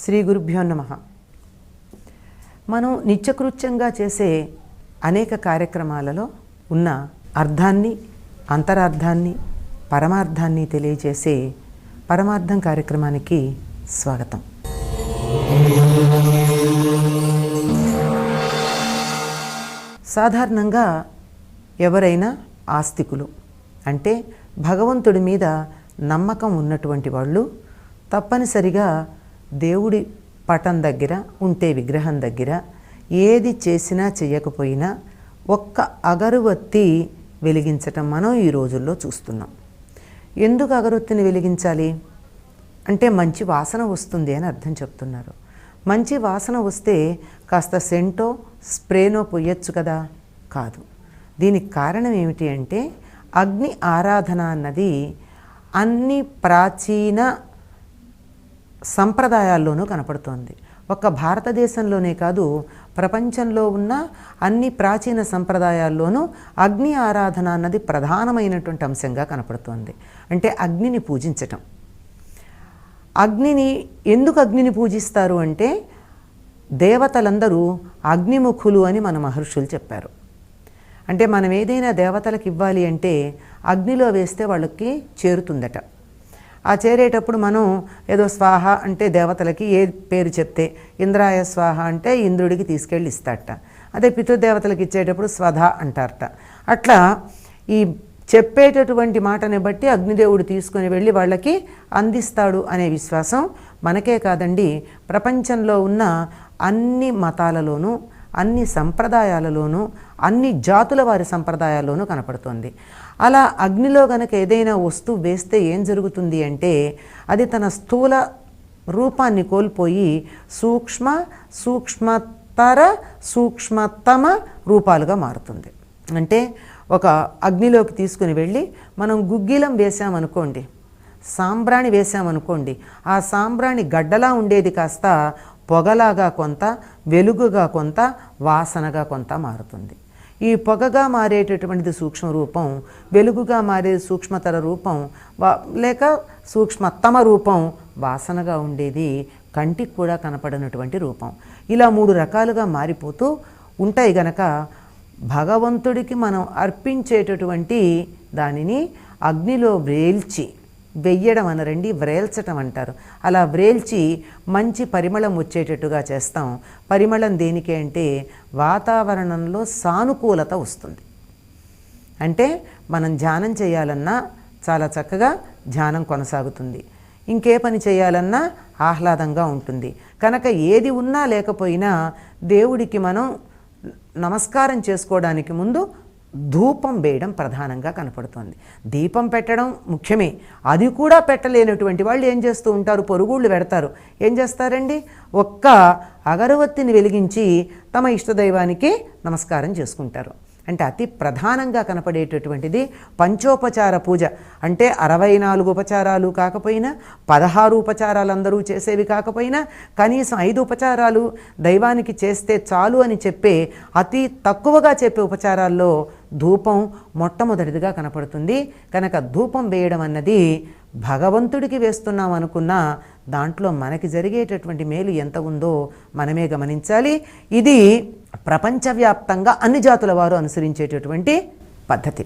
శ్రీ గురుభ్యో నమః. మనం నిత్యకృత్యంగా చేసే అనేక కార్యక్రమాలలో ఉన్న అర్థాన్ని, అంతరార్థాన్ని, పరమార్థాన్ని తెలియజేసే పరమార్థం కార్యక్రమానికి స్వాగతం. సాధారణంగా ఎవరైనా ఆస్తికులు అంటే భగవంతుడి మీద నమ్మకం ఉన్నటువంటి వాళ్ళు తప్పనిసరిగా దేవుడి పటం దగ్గర ఉంటే విగ్రహం దగ్గర ఏది చేసినా చేయకపోయినా ఒక్క అగరువత్తి వెలిగించటం మనం ఈ రోజుల్లో చూస్తున్నాం. ఎందుకు అగరొత్తిని వెలిగించాలి అంటే మంచి వాసన వస్తుంది అని అర్థం చెప్తున్నారు. మంచి వాసన వస్తే కాస్త సెంటో స్ప్రేనో పొయ్యొచ్చు కదా, కాదు. దీనికి కారణం ఏమిటి అంటే అగ్ని ఆరాధన అన్నది అన్ని ప్రాచీన సంప్రదాయాల్లోనూ కనపడుతోంది. ఒక్క భారతదేశంలోనే కాదు, ప్రపంచంలో ఉన్న అన్ని ప్రాచీన సంప్రదాయాల్లోనూ అగ్ని ఆరాధన అన్నది ప్రధానమైనటువంటి అంశంగా కనపడుతోంది. అంటే అగ్నిని పూజించటం. ఎందుకు అగ్నిని పూజిస్తారు అంటే దేవతలందరూ అగ్నిముఖులు అని మన మహర్షులు చెప్పారు. అంటే మనం ఏదైనా దేవతలకు ఇవ్వాలి అంటే అగ్నిలో వేస్తే వాళ్ళకి చేరుతుందట. ఆ చేరేటప్పుడు మనం ఏదో స్వాహ అంటే దేవతలకి ఏ పేరు చెప్తే ఇంద్రాయ స్వాహ అంటే ఇంద్రుడికి తీసుకెళ్ళి ఇస్తాడట. అదే పితృదేవతలకు ఇచ్చేటప్పుడు స్వధ అంటారట. అట్లా ఈ చెప్పేటటువంటి మాటని బట్టి అగ్నిదేవుడు తీసుకొని వెళ్ళి వాళ్ళకి అందిస్తాడు అనే విశ్వాసం మనకే కాదండి, ప్రపంచంలో ఉన్న అన్ని మతాలలోనూ, అన్ని సంప్రదాయాలలోనూ, అన్ని జాతుల వారి సంప్రదాయాల్లోనూ కనపడుతుంది. అలా అగ్నిలో గనక ఏదైనా వస్తువు వేస్తే ఏం జరుగుతుంది అంటే అది తన స్థూల రూపాన్ని కోల్పోయి సూక్ష్మతర సూక్ష్మతమ రూపాలుగా మారుతుంది. అంటే ఒక అగ్నిలోకి తీసుకుని వెళ్ళి మనం గుగ్గిలం వేసామనుకోండి, సాంబ్రాణి వేసామనుకోండి, ఆ సాంబ్రాణి గడ్డలా ఉండేది కాస్త పొగలాగా కొంత, వెలుగుగా కొంత, వాసనగా కొంత మారుతుంది. ఈ పొగగా మారేటటువంటిది సూక్ష్మ రూపం, వెలుగుగా మారే సూక్ష్మతర రూపం, లేక సూక్ష్మతమ రూపం వాసనగా ఉండేది కంటికి కూడా కనపడనటువంటి రూపం. ఇలా 3 రకాలుగా మారిపోతూ ఉంటాయి. గనక భగవంతుడికి మనం అర్పించేటటువంటి దానిని అగ్నిలో వెయ్యడం అనరండి, వ్రేల్చటం అంటారు. అలా వ్రేల్చి మంచి పరిమళం వచ్చేటట్టుగా చేస్తాం. పరిమళం దేనికి అంటే వాతావరణంలో సానుకూలత వస్తుంది. అంటే మనం ధ్యానం చేయాలన్నా చాలా చక్కగా ధ్యానం కొనసాగుతుంది. ఇంకే పని చేయాలన్నా ఆహ్లాదంగా ఉంటుంది. కనుక ఏది ఉన్నా లేకపోయినా దేవుడికి మనం నమస్కారం చేసుకోవడానికి ముందు ధూపం వేయడం ప్రధానంగా కనపడుతుంది. దీపం పెట్టడం ముఖ్యమే. అది కూడా పెట్టలేనటువంటి వాళ్ళు ఏం చేస్తూ ఉంటారు, పొరుగుళ్ళు పెడతారు. ఏం చేస్తారండి, ఒక్క అగరవత్తిని వెలిగించి తమ ఇష్టదైవానికి నమస్కారం చేసుకుంటారు. అంటే అతి ప్రధానంగా కనపడేటటువంటిది పంచోపచార పూజ. అంటే 64 ఉపచారాలు కాకపోయినా, 16 ఉపచారాలు అందరూ చేసేవి కాకపోయినా, కనీసం 5 ఉపచారాలు దైవానికి చేస్తే చాలు అని చెప్పే అతి తక్కువగా చెప్పే ఉపచారాల్లో ధూపం మొట్టమొదటిదిగా కనపడుతుంది. కనుక ధూపం వేయడం అన్నది భగవంతుడికి వేస్తున్నాం అనుకున్నా దాంట్లో మనకి జరిగేటటువంటి మేలు ఎంత ఉందో మనమే గమనించాలి. ఇది ప్రపంచవ్యాప్తంగా అన్ని జాతుల వారు అనుసరించేటటువంటి పద్ధతి.